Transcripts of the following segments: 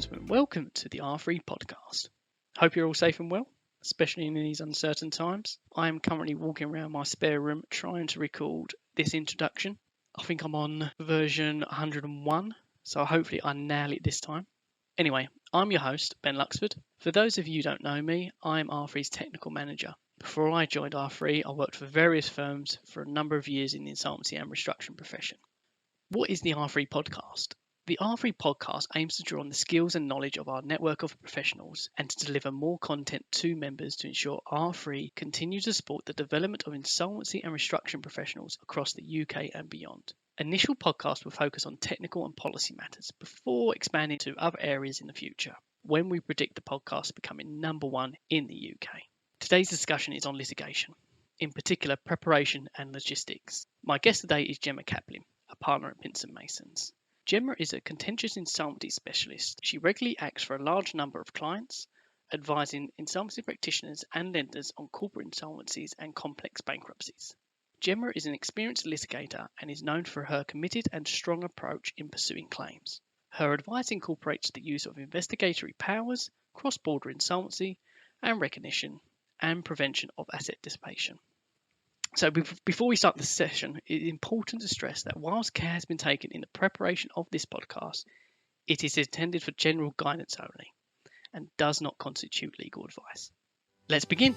gentlemen, welcome to the R3 podcast. Hope you're all safe and well, especially in these uncertain times. I am currently walking around my spare room trying to record this introduction. I think I'm on version 101, so hopefully I nail it this time. Anyway, I'm your host, Ben Luxford. For those of you who don't know me, I'm R3's technical manager. Before I joined R3, I worked for various firms for a number of years in the insolvency and restructuring profession. What is the R3 podcast? The R3 podcast aims to draw on the skills and knowledge of our network of professionals and to deliver more content to members to ensure R3 continues to support the development of insolvency and restructuring professionals across the UK and beyond. Initial podcasts will focus on technical and policy matters before expanding to other areas in the future, when we predict the podcast becoming number one in the UK. Today's discussion is on litigation, in particular preparation and logistics. My guest today is Gemma Kaplan, a partner at Pinson Masons. Gemma is a contentious insolvency specialist. She regularly acts for a large number of clients, advising insolvency practitioners and lenders on corporate insolvencies and complex bankruptcies. Gemma is an experienced litigator and is known for her committed and strong approach in pursuing claims. Her advice incorporates the use of investigatory powers, cross-border insolvency and recognition, and prevention of asset dissipation. So before we start the session, it is important to stress that whilst care has been taken in the preparation of this podcast, it is intended for general guidance only and does not constitute legal advice. Let's begin.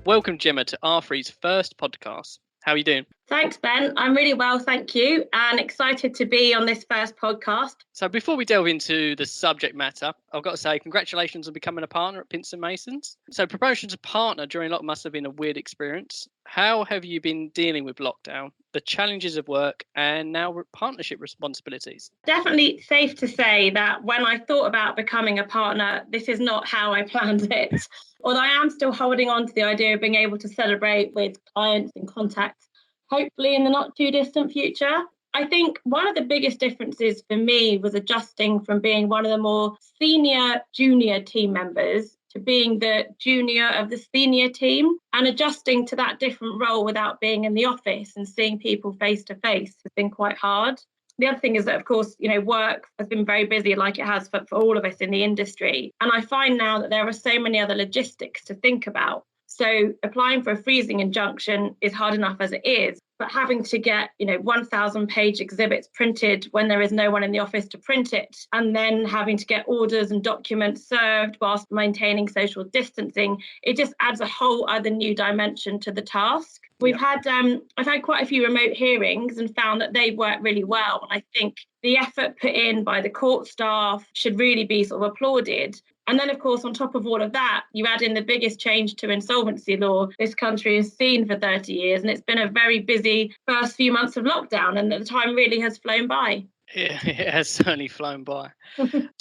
Welcome, Gemma, to R3's first podcast. How are you doing? Thanks, Ben. I'm really well, thank you, and excited to be on this first podcast. So before we delve into the subject matter, I've got to say congratulations on becoming a partner at Pinson Masons. So promotion to partner during lockdown must have been a weird experience. How have you been dealing with lockdown, the challenges of work, and now partnership responsibilities? Definitely safe to say that when I thought about becoming a partner, this is not how I planned it. Although I am still holding on to the idea of being able to celebrate with clients and contacts, hopefully in the not too distant future. I think one of the biggest differences for me was adjusting from being one of the more senior junior team members to being the junior of the senior team, and adjusting to that different role without being in the office and seeing people face to face has been quite hard. The other thing is that, of course, work has been very busy, like it has for all of us in the industry. And I find now that there are so many other logistics to think about. So applying for a freezing injunction is hard enough as it is, but having to get, 1,000-page exhibits printed when there is no one in the office to print it, and then having to get orders and documents served whilst maintaining social distancing, it just adds a whole other new dimension to the task. I've had quite a few remote hearings and found that they work really well. And I think the effort put in by the court staff should really be sort of applauded. And then, of course, on top of all of that, you add in the biggest change to insolvency law this country has seen for 30 years. And it's been a very busy first few months of lockdown, and the time really has flown by. Yeah, it has certainly flown by.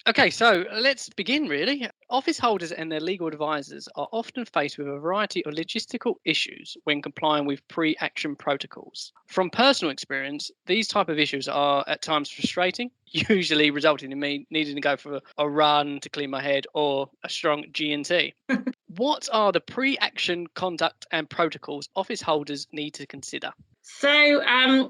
Okay, so let's begin really. Office holders and their legal advisors are often faced with a variety of logistical issues when complying with pre-action protocols. From personal experience, these type of issues are at times frustrating, usually resulting in me needing to go for a run to clean my head or a strong G&T. What are the pre-action conduct and protocols office holders need to consider? So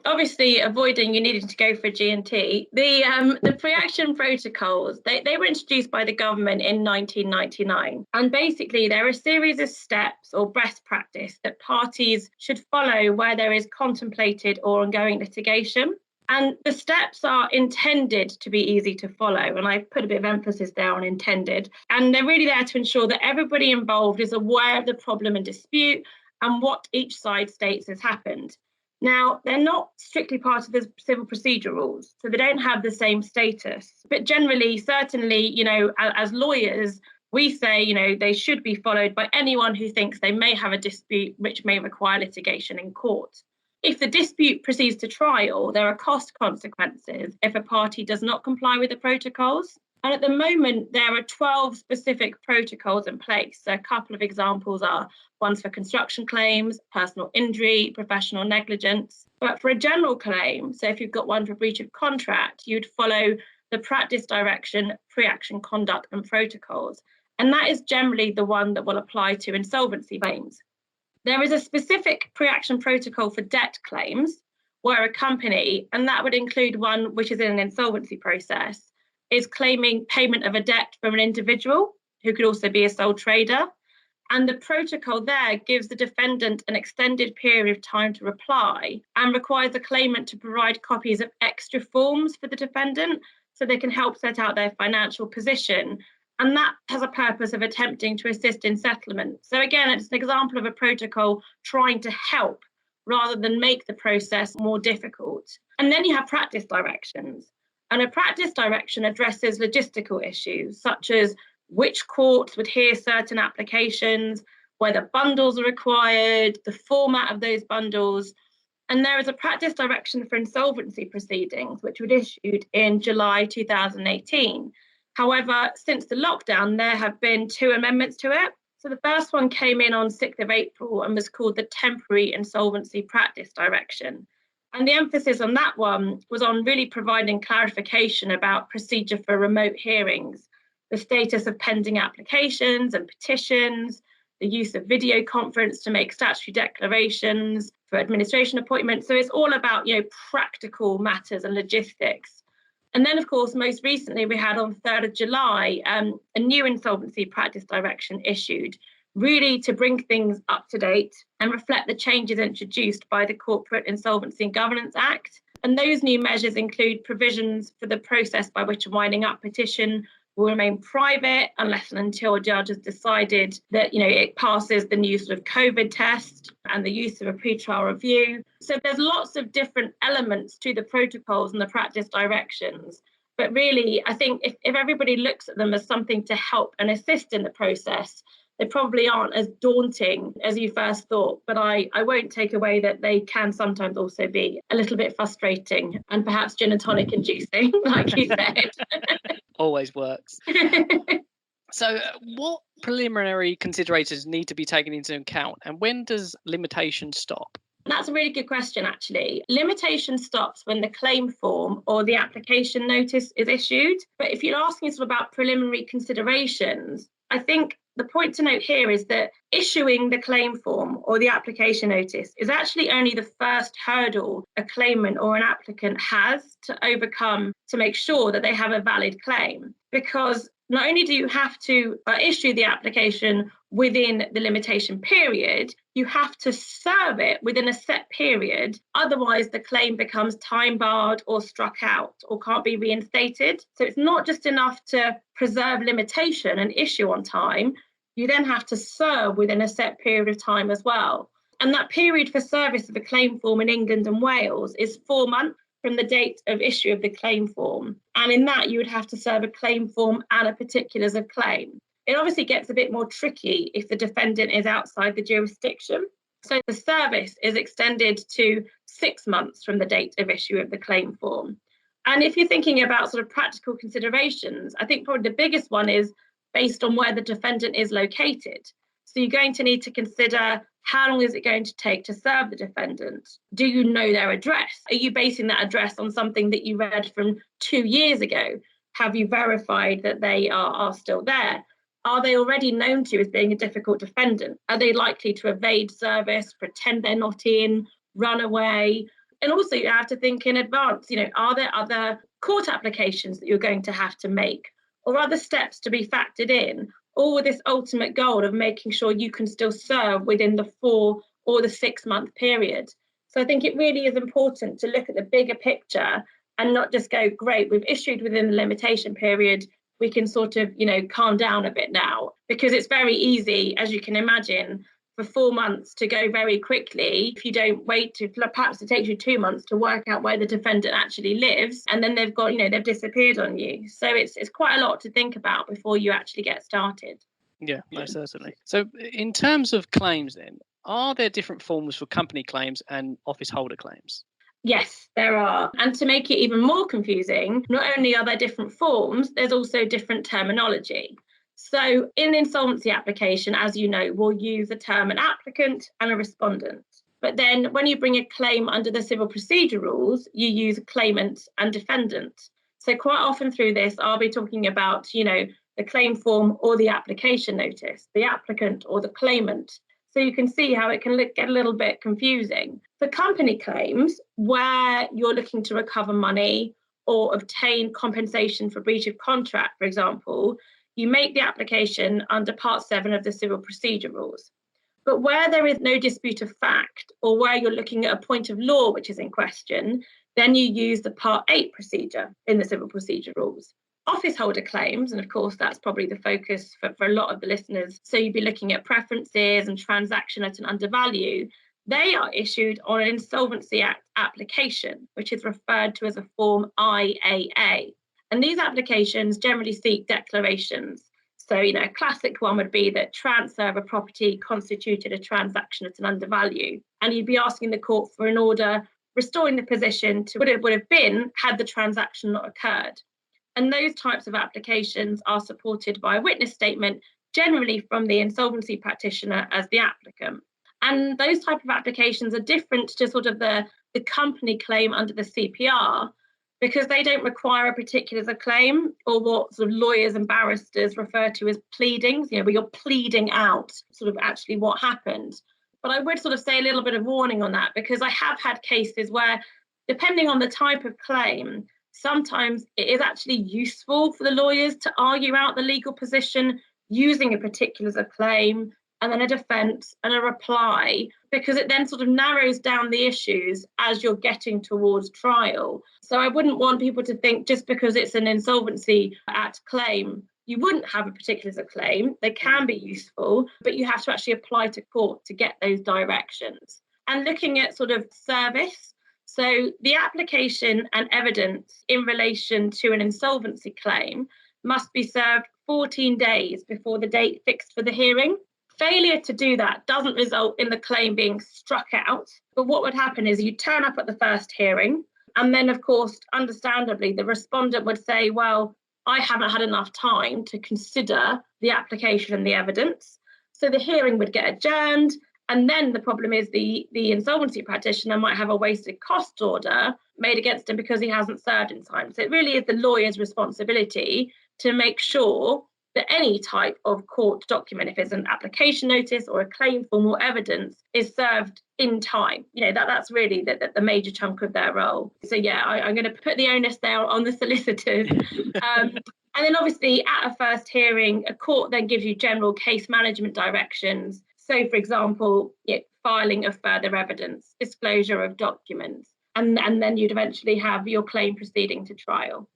obviously avoiding you needing to go for G&T, the pre-action protocols, they were introduced by the government in 1999. And basically they're a series of steps or best practice that parties should follow where there is contemplated or ongoing litigation. And the steps are intended to be easy to follow. And I've put a bit of emphasis there on intended. And they're really there to ensure that everybody involved is aware of the problem and dispute and what each side states has happened. Now, they're not strictly part of the civil procedure rules, so they don't have the same status. But generally, certainly, as lawyers, we say, they should be followed by anyone who thinks they may have a dispute which may require litigation in court. If the dispute proceeds to trial, there are cost consequences if a party does not comply with the protocols. And at the moment, there are 12 specific protocols in place. So a couple of examples are ones for construction claims, personal injury, professional negligence. But for a general claim, so if you've got one for breach of contract, you'd follow the practice direction, pre-action conduct and protocols. And that is generally the one that will apply to insolvency claims. There is a specific pre-action protocol for debt claims where a company, and that would include one which is in an insolvency process, is claiming payment of a debt from an individual who could also be a sole trader. And the protocol there gives the defendant an extended period of time to reply and requires the claimant to provide copies of extra forms for the defendant so they can help set out their financial position. And that has a purpose of attempting to assist in settlement. So again, it's an example of a protocol trying to help rather than make the process more difficult. And then you have practice directions. And a practice direction addresses logistical issues, such as which courts would hear certain applications, whether bundles are required, the format of those bundles. And there is a practice direction for insolvency proceedings, which was issued in July 2018. However, since the lockdown, there have been 2 amendments to it. So the first one came in on 6th of April and was called the Temporary Insolvency Practice Direction. And the emphasis on that one was on really providing clarification about procedure for remote hearings, the status of pending applications and petitions, the use of video conference to make statutory declarations for administration appointments. So it's all about, practical matters and logistics. And then, of course, most recently, we had on 3rd of July, a new insolvency practice direction issued, really to bring things up to date and reflect the changes introduced by the Corporate Insolvency and Governance Act. And those new measures include provisions for the process by which a winding up petition will remain private unless and until a judge has decided that, it passes the new sort of COVID test and the use of a pretrial review. So there's lots of different elements to the protocols and the practice directions. But really, I think if everybody looks at them as something to help and assist in the process, they probably aren't as daunting as you first thought. But I won't take away that they can sometimes also be a little bit frustrating and perhaps gin and tonic inducing, like you said. Always works. So what preliminary considerations need to be taken into account, and when does limitation stop? That's a really good question, actually. Limitation stops when the claim form or the application notice is issued. But if you're asking us about preliminary considerations, I think the point to note here is that issuing the claim form or the application notice is actually only the first hurdle a claimant or an applicant has to overcome to make sure that they have a valid claim. Because not only do you have to issue the application within the limitation period, you have to serve it within a set period. Otherwise, the claim becomes time barred or struck out or can't be reinstated. So it's not just enough to preserve limitation and issue on time. You then have to serve within a set period of time as well. And that period for service of a claim form in England and Wales is 4 months from the date of issue of the claim form. And in that, you would have to serve a claim form and a particulars of claim. It obviously gets a bit more tricky if the defendant is outside the jurisdiction. So the service is extended to 6 months from the date of issue of the claim form. And if you're thinking about sort of practical considerations, I think probably the biggest one is based on where the defendant is located. So you're going to need to consider how long is it going to take to serve the defendant? Do you know their address? Are you basing that address on something that you read from 2 years ago? Have you verified that they are still there? Are they already known to you as being a difficult defendant? Are they likely to evade service, pretend they're not in, run away? And also you have to think in advance, are there other court applications that you're going to have to make or other steps to be factored in? All with this ultimate goal of making sure you can still serve within the 4 or the 6 month period. So I think it really is important to look at the bigger picture and not just go, great, we've issued within the limitation period, we can sort of, calm down a bit now. Because it's very easy, as you can imagine, for 4 months to go very quickly if you don't wait to, perhaps it takes you 2 months to work out where the defendant actually lives, and then they've got, they've disappeared on you. So it's quite a lot to think about before you actually get started. Yeah, most certainly. So in terms of claims then, are there different forms for company claims and office holder claims? Yes, there are. And to make it even more confusing, not only are there different forms, there's also different terminology. So in an insolvency application, as you know, we'll use the term an applicant and a respondent. But then when you bring a claim under the civil procedure rules, you use claimant and defendant. So quite often through this, I'll be talking about, the claim form or the application notice, the applicant or the claimant. So you can see how it can get a little bit confusing. For company claims, where you're looking to recover money or obtain compensation for breach of contract, for example, you make the application under Part 7 of the Civil Procedure Rules. But where there is no dispute of fact, or where you're looking at a point of law which is in question, then you use the Part 8 procedure in the Civil Procedure Rules. Office holder claims, and of course that's probably the focus for a lot of the listeners, so you'd be looking at preferences and transaction at an undervalue. They are issued on an Insolvency Act application, which is referred to as a Form IAA. And these applications generally seek declarations. So, a classic one would be that transfer of a property constituted a transaction at an undervalue. And you'd be asking the court for an order restoring the position to what it would have been had the transaction not occurred. And those types of applications are supported by a witness statement, generally from the insolvency practitioner as the applicant. And those type of applications are different to sort of the company claim under the CPR, because they don't require a particulars of claim, or what sort of lawyers and barristers refer to as pleadings, where you're pleading out sort of actually what happened. But I would sort of say a little bit of warning on that, because I have had cases where, depending on the type of claim, sometimes it is actually useful for the lawyers to argue out the legal position using a particulars of claim and then a defence and a reply, because it then sort of narrows down the issues as you're getting towards trial. So I wouldn't want people to think just because it's an Insolvency Act claim, you wouldn't have a particulars of claim. They can be useful, but you have to actually apply to court to get those directions. And looking at sort of service, so the application and evidence in relation to an insolvency claim must be served 14 days before the date fixed for the hearing. Failure to do that doesn't result in the claim being struck out. But what would happen is you turn up at the first hearing, and then, of course, understandably, the respondent would say, well, I haven't had enough time to consider the application and the evidence. So the hearing would get adjourned. And then the problem is the insolvency practitioner might have a wasted cost order made against him because he hasn't served in time. So it really is the lawyer's responsibility to make sure that any type of court document, if it's an application notice or a claim form or evidence, is served in time. That's really the major chunk of their role. So I'm going to put the onus there on the solicitors. And then obviously at a first hearing, a court then gives you general case management directions. So, for example, filing of further evidence, disclosure of documents, and then you'd eventually have your claim proceeding to trial.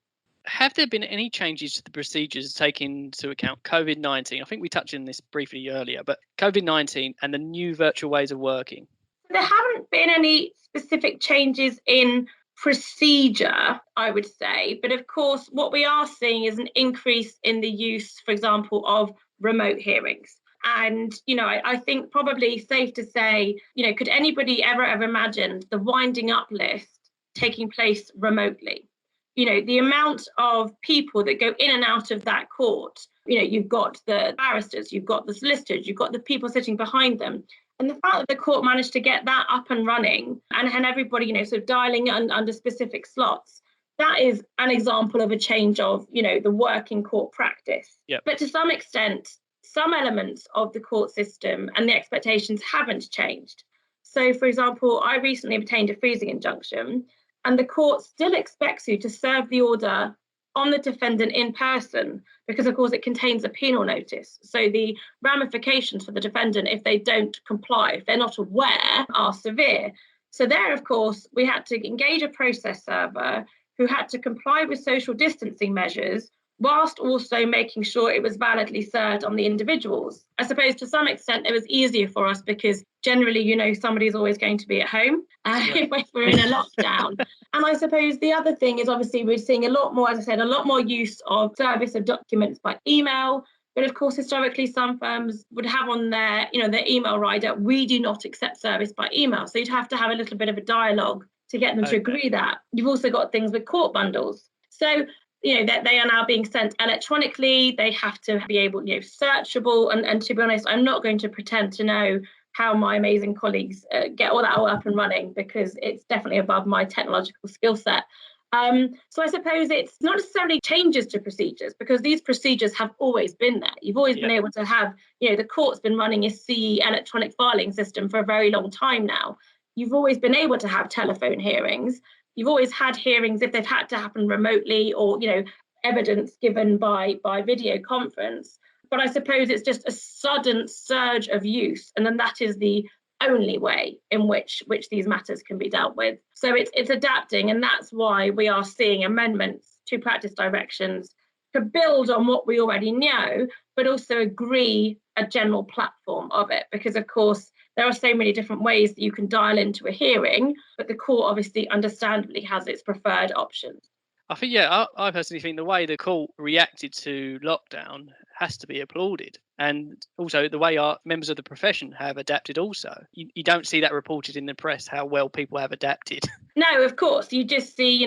Have there been any changes to the procedures taking into account COVID-19? I think we touched on this briefly earlier, but COVID-19 and the new virtual ways of working. There haven't been any specific changes in procedure, I would say. But of course, what we are seeing is an increase in the use, for example, of remote hearings. And, I think probably safe to say, could anybody ever have imagined the winding up list taking place remotely? The amount of people that go in and out of that court, you've got the barristers, you've got the solicitors, you've got the people sitting behind them. And the fact that the court managed to get that up and running and everybody, sort of dialing under specific slots, that is an example of a change of, the working court practice. Yep. But to some extent, some elements of the court system and the expectations haven't changed. So, for example, I recently obtained a freezing injunction, and the court still expects you to serve the order on the defendant in person because, of course, it contains a penal notice. So the ramifications for the defendant, if they don't comply, if they're not aware, are severe. So there, of course, we had to engage a process server who had to comply with social distancing measures whilst also making sure it was validly served on the individuals. I suppose to some extent it was easier for us because generally, somebody's always going to be at home if we're in a lockdown. And I suppose the other thing is obviously we're seeing a lot more, as I said, a lot more use of service of documents by email. But of course, historically, some firms would have on their email rider, we do not accept service by email. So you'd have to have a little bit of a dialogue to get them to agree that. You've also got things with court bundles. So that they are now being sent electronically. They have to be able, searchable. And to be honest, I'm not going to pretend to know how my amazing colleagues get all that all up and running because it's definitely above my technological skill set. So I suppose it's not necessarily changes to procedures, because these procedures have always been there. You've always been able to have, the court's been running a CE electronic filing system for a very long time now. You've always been able to have telephone hearings. You've always had hearings if they've had to happen remotely, or, evidence given by video conference. But I suppose it's just a sudden surge of use, and then that is the only way in which these matters can be dealt with. So it's adapting, and that's why we are seeing amendments to practice directions to build on what we already know, but also agree a general platform of it. Because, of course, there are so many different ways that you can dial into a hearing, but the court obviously understandably has its preferred options. I think, I personally think the way the court reacted to lockdown has to be applauded. And also the way our members of the profession have adapted also. You don't see that reported in the press, how well people have adapted. No, of course. You just see,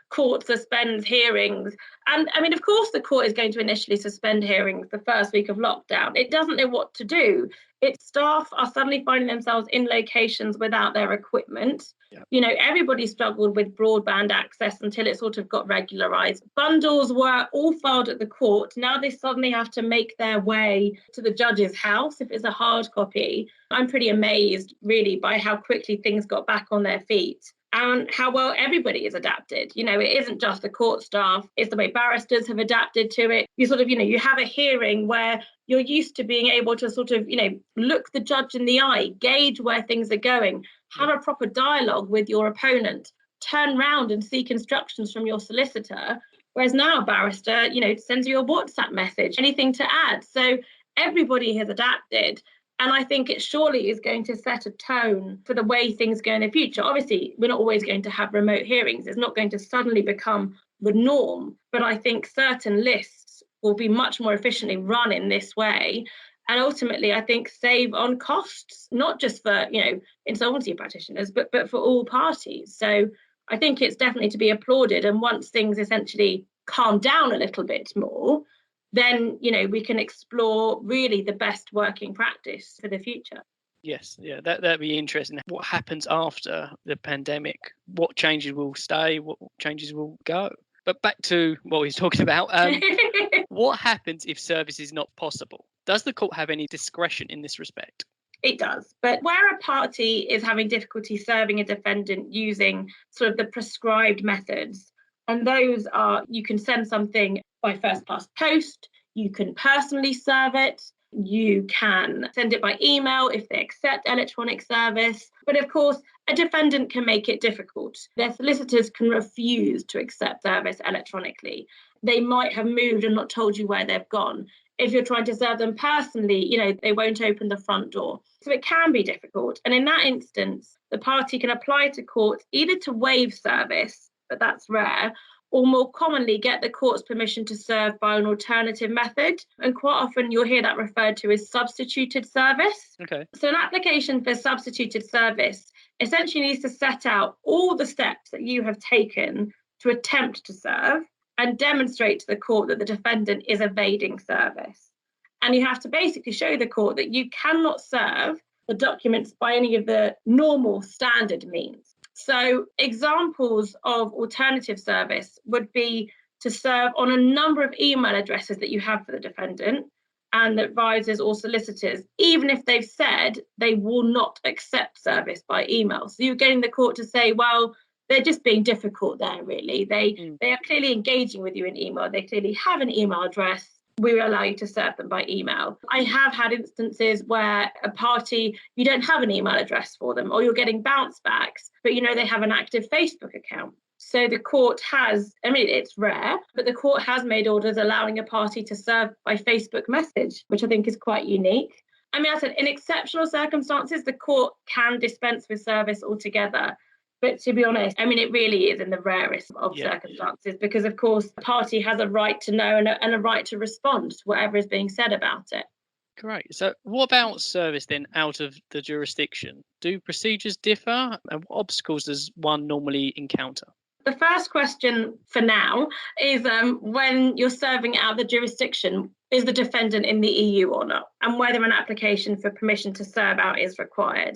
court suspends hearings. And I mean, of course, the court is going to initially suspend hearings the first week of lockdown. It doesn't know what to do. Its staff are suddenly finding themselves in locations without their equipment. Yep. Everybody struggled with broadband access until it sort of got regularized. Bundles were all filed at the court. Now they suddenly have to make their way to the judge's house if it's a hard copy. I'm pretty amazed, really, by how quickly things got back on their feet and how well everybody is adapted. It isn't just the court staff, it's the way barristers have adapted to it. You sort of, you have a hearing where you're used to being able to sort of, look the judge in the eye, gauge where things are going, have a proper dialogue with your opponent, turn round and seek instructions from your solicitor. Whereas now a barrister, sends you a WhatsApp message, anything to add. So everybody has adapted. And I think it surely is going to set a tone for the way things go in the future. Obviously, we're not always going to have remote hearings. It's not going to suddenly become the norm. But I think certain lists will be much more efficiently run in this way. And ultimately, I think save on costs, not just for, insolvency practitioners, but for all parties. So I think it's definitely to be applauded. And once things essentially calm down a little bit more, then, we can explore really the best working practice for the future. Yes, that'd be interesting. What happens after the pandemic? What changes will stay? What changes will go? But back to what we were talking about. What happens if service is not possible? Does the court have any discretion in this respect? It does. But where a party is having difficulty serving a defendant using sort of the prescribed methods, and those are, you can send something by first class post, you can personally serve it, you can send it by email if they accept electronic service. But of course, a defendant can make it difficult. Their solicitors can refuse to accept service electronically. They might have moved and not told you where they've gone. If you're trying to serve them personally, they won't open the front door. So it can be difficult. And in that instance, the party can apply to court either to waive service, but that's rare, or more commonly get the court's permission to serve by an alternative method. And quite often you'll hear that referred to as substituted service. Okay. So an application for substituted service essentially needs to set out all the steps that you have taken to attempt to serve and demonstrate to the court that the defendant is evading service. And you have to basically show the court that you cannot serve the documents by any of the normal standard means. So examples of alternative service would be to serve on a number of email addresses that you have for the defendant and the advisors or solicitors, even if they've said they will not accept service by email. So you're getting the court to say, well, they're just being difficult there, really. They are clearly engaging with you in email. They clearly have an email address. We will allow you to serve them by email. I have had instances where a party, you don't have an email address for them, or you're getting bounce backs, but they have an active Facebook account. So the court has, it's rare, but the court has made orders allowing a party to serve by Facebook message, which I think is quite unique. I said, in exceptional circumstances, the court can dispense with service altogether. But to be honest, it really is in the rarest of circumstances, because, of course, the party has a right to know and a right to respond to whatever is being said about it. Great. So what about service then out of the jurisdiction? Do procedures differ? And what obstacles does one normally encounter? The first question for now is when you're serving out of the jurisdiction, is the defendant in the EU or not? And whether an application for permission to serve out is required.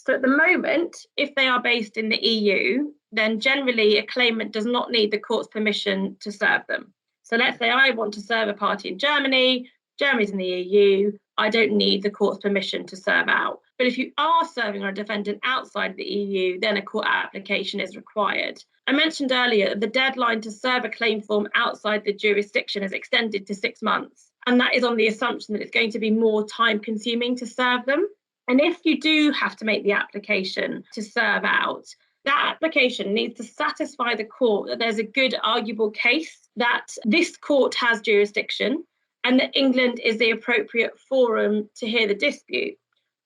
So at the moment, if they are based in the EU, then generally a claimant does not need the court's permission to serve them. So let's say I want to serve a party in Germany, Germany's in the EU, I don't need the court's permission to serve out. But if you are serving on a defendant outside the EU, then a court application is required. I mentioned earlier that the deadline to serve a claim form outside the jurisdiction is extended to 6 months. And that is on the assumption that it's going to be more time consuming to serve them. And if you do have to make the application to serve out, that application needs to satisfy the court that there's a good arguable case that this court has jurisdiction and that England is the appropriate forum to hear the dispute.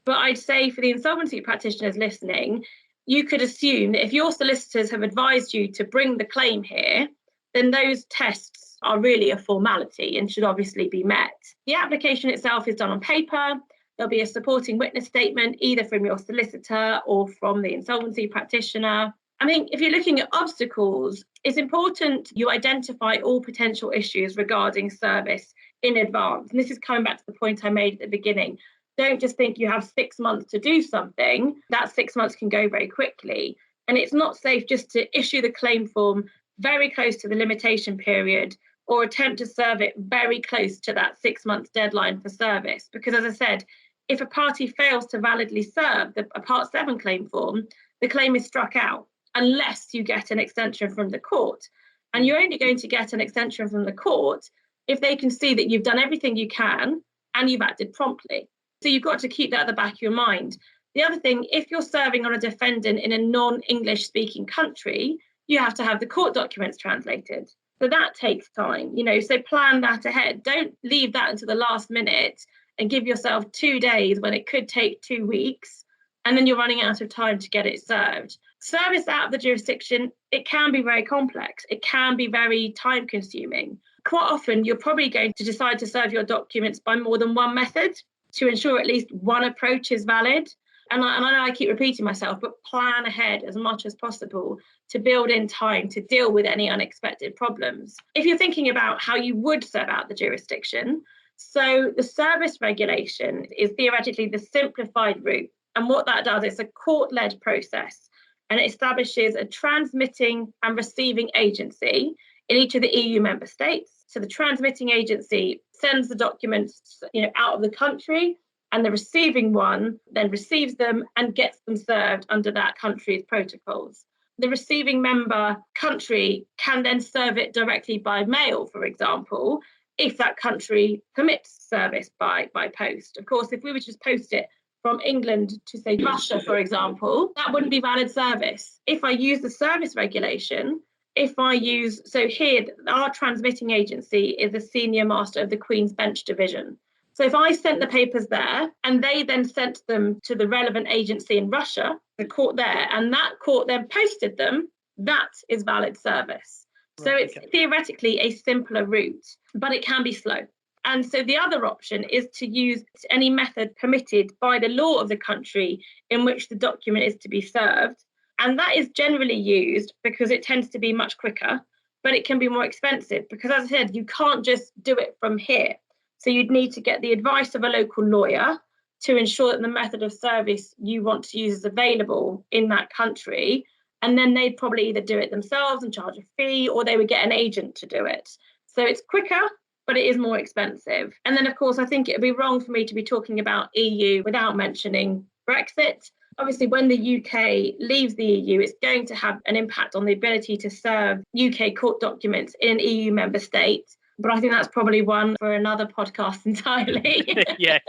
But I'd say for the insolvency practitioners listening, you could assume that if your solicitors have advised you to bring the claim here, then those tests are really a formality and should obviously be met. The application itself is done on paper. There'll be a supporting witness statement, either from your solicitor or from the insolvency practitioner. I think if you're looking at obstacles, it's important you identify all potential issues regarding service in advance. And this is coming back to the point I made at the beginning. Don't just think you have 6 months to do something. That 6 months can go very quickly. And it's not safe just to issue the claim form very close to the limitation period or attempt to serve it very close to that 6 month deadline for service. Because as I said, if a party fails to validly serve a Part 7 claim form, the claim is struck out unless you get an extension from the court. And you're only going to get an extension from the court if they can see that you've done everything you can and you've acted promptly. So you've got to keep that at the back of your mind. The other thing, if you're serving on a defendant in a non-English speaking country, you have to have the court documents translated. So that takes time, so plan that ahead. Don't leave that until the last minute and give yourself 2 days when it could take 2 weeks, and then you're running out of time to get it served. Service out of the jurisdiction, it can be very complex. It can be very time consuming. Quite often, you're probably going to decide to serve your documents by more than one method to ensure at least one approach is valid. And I know I keep repeating myself, but plan ahead as much as possible to build in time to deal with any unexpected problems. If you're thinking about how you would serve out the jurisdiction, so the service regulation is theoretically the simplified route. And what that does is a court-led process, and it establishes a transmitting and receiving agency in each of the EU member states. So the transmitting agency sends the documents, out of the country, and the receiving one then receives them and gets them served under that country's protocols. The receiving member country can then serve it directly by mail, for example, if that country permits service by post. Of course, if we were to just post it from England to, say, Russia, for example, that wouldn't be valid service. If I use the service regulation, so here, our transmitting agency is the senior master of the Queen's Bench Division. So if I sent the papers there and they then sent them to the relevant agency in Russia, the court there, and that court then posted them, that is valid service. Right, so it's theoretically a simpler route, but it can be slow. And so the other option is to use any method permitted by the law of the country in which the document is to be served. And that is generally used because it tends to be much quicker, but it can be more expensive because, as I said, you can't just do it from here. So you'd need to get the advice of a local lawyer to ensure that the method of service you want to use is available in that country. And then they'd probably either do it themselves and charge a fee, or they would get an agent to do it. So it's quicker, but it is more expensive. And then, of course, I think it would be wrong for me to be talking about EU without mentioning Brexit. Obviously, when the UK leaves the EU, it's going to have an impact on the ability to serve UK court documents in an EU member state. But I think that's probably one for another podcast entirely. Yeah,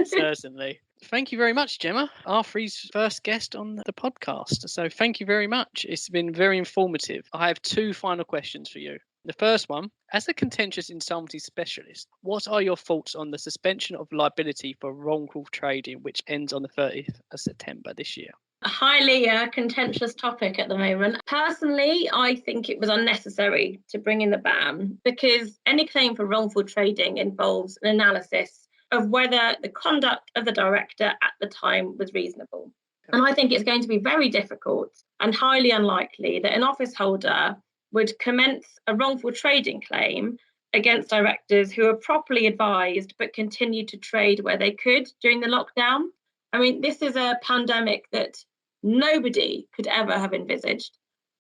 certainly. Thank you very much, Gemma, R3's first guest on the podcast. So thank you very much. It's been very informative. I have 2 final questions for you. The first one, as a contentious insolvency specialist, what are your thoughts on the suspension of liability for wrongful trading, which ends on the 30th of September this year? A highly contentious topic at the moment. Personally, I think it was unnecessary to bring in the ban because any claim for wrongful trading involves an analysis of whether the conduct of the director at the time was reasonable. And I think it's going to be very difficult and highly unlikely that an office holder would commence a wrongful trading claim against directors who are properly advised but continued to trade where they could during the lockdown. I mean, this is a pandemic that nobody could ever have envisaged.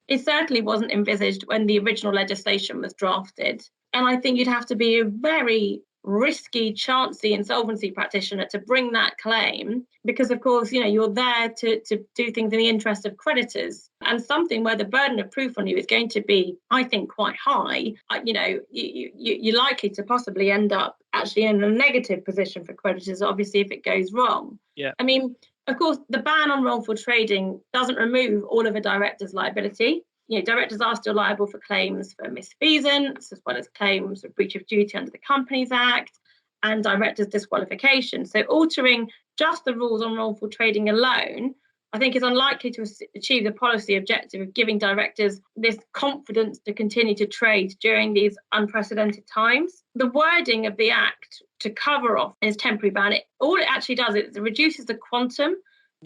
It certainly wasn't envisaged when the original legislation was drafted. And I think you'd have to be a very risky, chancy insolvency practitioner to bring that claim, because of course, you're there to do things in the interest of creditors, and something where the burden of proof on you is going to be, I think, quite high. You're likely to possibly end up actually in a negative position for creditors, obviously, if it goes wrong. Yeah. I mean, of course, the ban on wrongful trading doesn't remove all of a director's liability. Directors are still liable for claims for misfeasance, as well as claims for breach of duty under the Companies Act and directors' disqualification. So altering just the rules on wrongful trading alone, I think, is unlikely to achieve the policy objective of giving directors this confidence to continue to trade during these unprecedented times. The wording of the Act to cover off this temporary ban, all it actually does is it reduces the quantum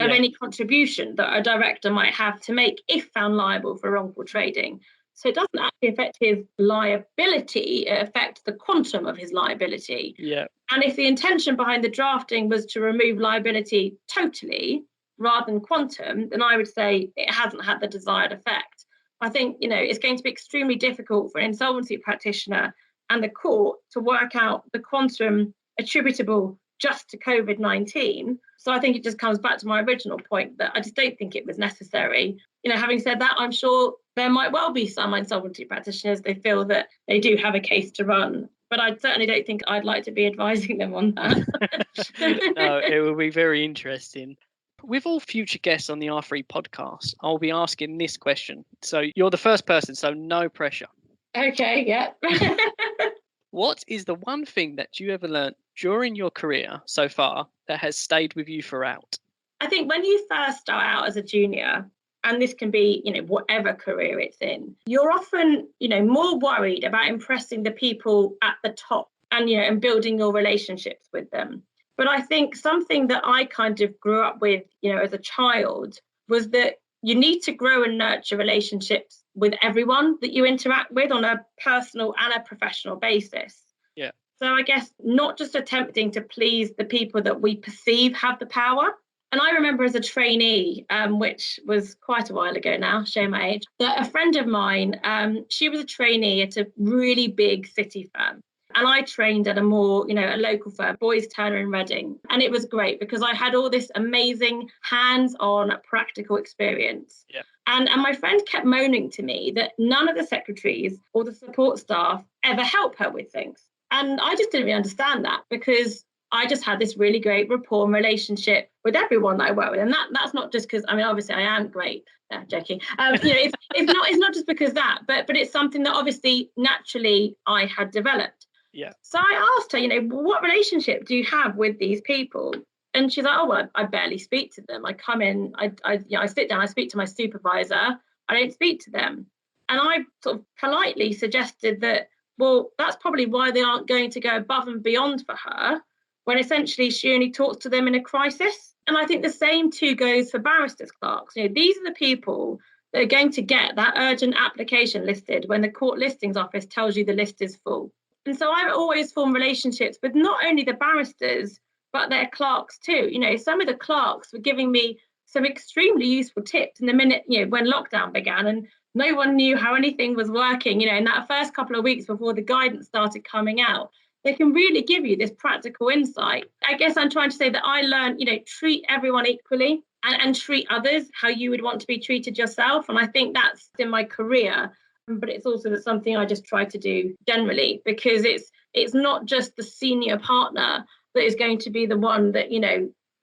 of any contribution that a director might have to make if found liable for wrongful trading. So it doesn't actually affect his liability, it affects the quantum of his liability. Yeah. And if the intention behind the drafting was to remove liability totally rather than quantum, then I would say it hasn't had the desired effect. I think, it's going to be extremely difficult for an insolvency practitioner and the court to work out the quantum attributable just to COVID-19. So I think it just comes back to my original point that I just don't think it was necessary. Having said that, I'm sure there might well be some insolvency practitioners, they feel that they do have a case to run. But I certainly don't think I'd like to be advising them on that. No, it will be very interesting. With all future guests on the R3 podcast, I'll be asking this question. So you're the first person, so no pressure. Okay, yeah. What is the one thing that you ever learned during your career so far that has stayed with you throughout? I think when you first start out as a junior, and this can be, whatever career it's in, you're often, more worried about impressing the people at the top and, and building your relationships with them. But I think something that I kind of grew up with, as a child was that you need to grow and nurture relationships with everyone that you interact with on a personal and a professional basis. Yeah. So I guess not just attempting to please the people that we perceive have the power. And I remember as a trainee, which was quite a while ago now, show my age, that a friend of mine, she was a trainee at a really big city firm. And I trained at a more, a local firm, Boys Turner in Reading. And it was great because I had all this amazing hands-on practical experience. Yeah. And my friend kept moaning to me that none of the secretaries or the support staff ever help her with things. And I just didn't really understand that because I just had this really great rapport and relationship with everyone that I work with. And that's not just because, obviously I am great. Joking. It's not just because that, but it's something that obviously naturally I had developed. Yeah. So I asked her, what relationship do you have with these people? And she's like, oh, well, I barely speak to them. I come in, I sit down, I speak to my supervisor. I don't speak to them. And I sort of politely suggested that, well, that's probably why they aren't going to go above and beyond for her, when essentially she only talks to them in a crisis. And I think the same too goes for barristers' clerks. These are the people that are going to get that urgent application listed when the court listings office tells you the list is full. And so I always form relationships with not only the barristers, but their clerks too. Some of the clerks were giving me some extremely useful tips in the minute, when lockdown began and no one knew how anything was working, in that first couple of weeks before the guidance started coming out. They can really give you this practical insight. I guess I'm trying to say that I learned, treat everyone equally and treat others how you would want to be treated yourself. And I think that's in my career. But it's also something I just try to do generally, because it's not just the senior partner that is going to be the one that,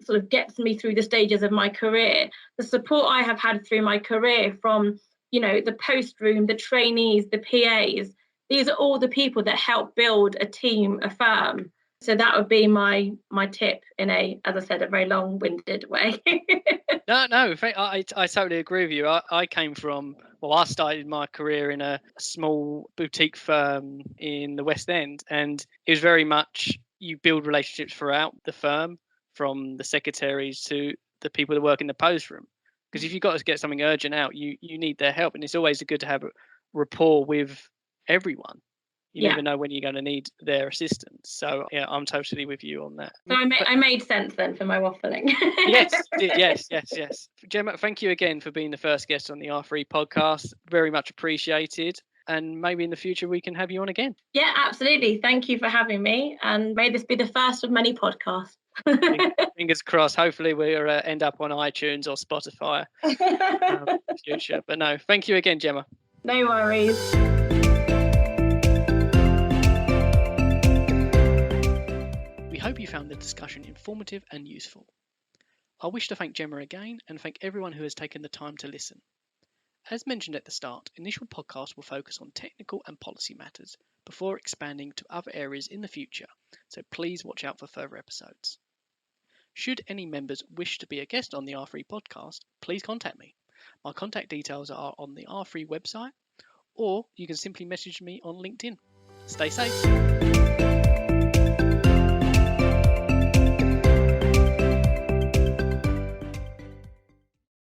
sort of gets me through the stages of my career. The support I have had through my career from, the post room, the trainees, the PAs, these are all the people that help build a team, a firm. So that would be my tip in as I said, a very long-winded way. No, in fact, I totally agree with you. I came from, I started my career in a small boutique firm in the West End, and it was very much you build relationships throughout the firm, from the secretaries to the people that work in the post room. Because if you've got to get something urgent out, you need their help, and it's always good to have a rapport with everyone. You never know when you're going to need their assistance. So yeah, I'm totally with you on that. So I made sense then for my waffling. yes. Gemma, thank you again for being the first guest on the R3 podcast. Very much appreciated. And maybe in the future we can have you on again. Yeah, absolutely. Thank you for having me. And may this be the first of many podcasts. Fingers crossed. Hopefully we'll end up on iTunes or Spotify in the future. But no, thank you again, Gemma. No worries. We hope you found the discussion informative and useful. I wish to thank Gemma again and thank everyone who has taken the time to listen. As mentioned at the start, initial podcasts will focus on technical and policy matters before expanding to other areas in the future, so please watch out for further episodes. Should any members wish to be a guest on the R3 podcast, please contact me. My contact details are on the R3 website, or you can simply message me on LinkedIn. Stay safe.